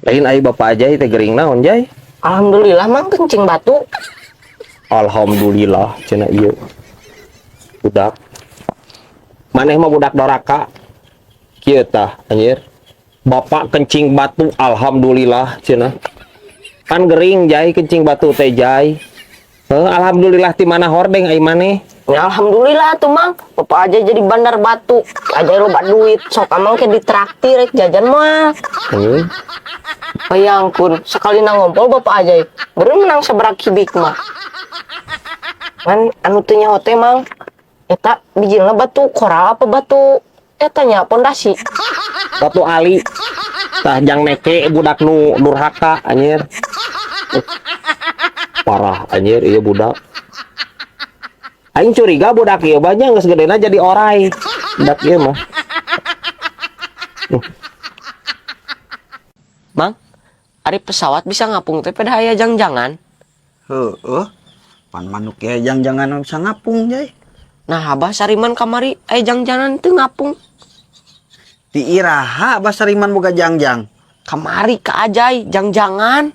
Lain ai bapak aja teh gering naon jay? Alhamdulillah mang kencing batu. Alhamdulillah cenah ieu. Budak. Maneh mah budak doraka. Kieu tah anjir. Bapak kencing batu alhamdulillah cenah. Kan gering jay kencing batu teh jay. Alhamdulillah ti mana hordeng ai maneh. Ya alhamdulillah tuh mang. Bapak aja jadi bandar batu. Aja loba duit. Sok amang ke ditraktir jajan mah. Bayangkun sekali nang ngompol bapak aja. Baru menang seberak hibik mah. Man anu teu nyaho teh mang. Eta bijilna batu koral apa batu eta nya pondasi. Batu ali. Tah jang neke budak nu durhaka anjir. Parah anjir ieu budak. Aing curiga budak ieu banyak geus gedena jadi orai. Budak ieu mah. Mang, ari pesawat bisa ngapung teh pada aya jang-jangan. Heueuh. Pan manuk ya jangan bisa ngapung jay. Nah, abah sariman kamari aya jang-jangan teu ngapung. Di iraha basariman boga jangjang. Kamari ka ajay jang-jangan.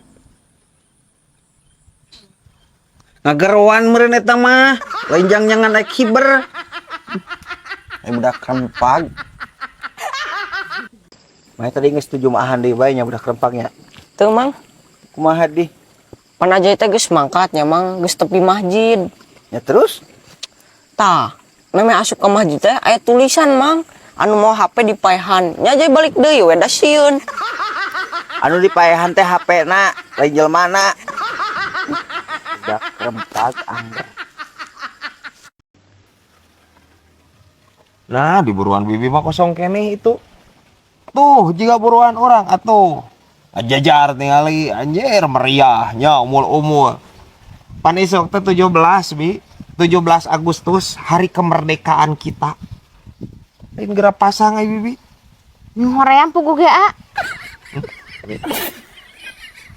Ngagerowan meureun eta mah. Lain jangjangan naik hiber. Ai budak krempag. Mah tadi geus tujuh maahan deui bae nya budak krempagnya. Teu mang, Kumaha di? pan ajay teh geus mangkatnya mang, geus tepi masjid. Ya terus? Tah, meme asup ke masjid teh aya tulisan mang, anu mau HP dipaehan. Nya ajay balik deui we da sieun. Anu dipaehan teh HP-na, lain jelmana. Budak krempag anggar. Nah, di buruan bibi mah kosong keneh itu. Tuh, jika buruan orang atuh. Jajar tingali anjir meriahnya umul-umul. Pan esok teh 17, Bi. 17 Agustus hari kemerdekaan kita. Lain geura pasang ai bibi. Hoream pugu ge a.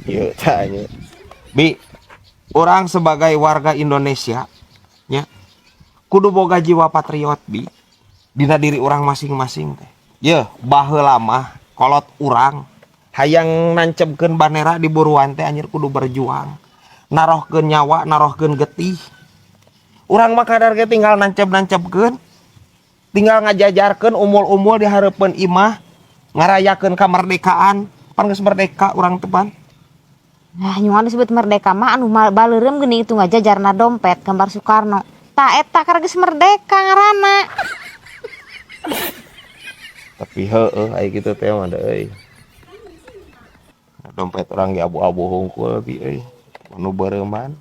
Ieu tanya. Bi, orang sebagai warga Indonesia nya kudu boga jiwa patriot, Bi. Dina diri orang masing-masing teh. Ye, baheula mah kolot urang hayang nancepkeun bandera di buruan teh anjir kudu berjuang. Narohkeun nyawa, narohkeun getih. Urang mah kadar ge tinggal nancep-nancepkeun. Tinggal ngajajarkeun umul-umul di hareupeun imah, ngarayakeun kamardekaan. Pan geus merdeka urang teh pan. Nah, nyuan disebut merdeka mah anu baleureum geuning itu ngajajarna dompet gambar Soekarno. Ta eta karena geus merdeka ngaranna. Tapi heueuh aya kitu teh mah da euy. Dompet orang ge abu-abu hungkul bi euy. Anu beureum man.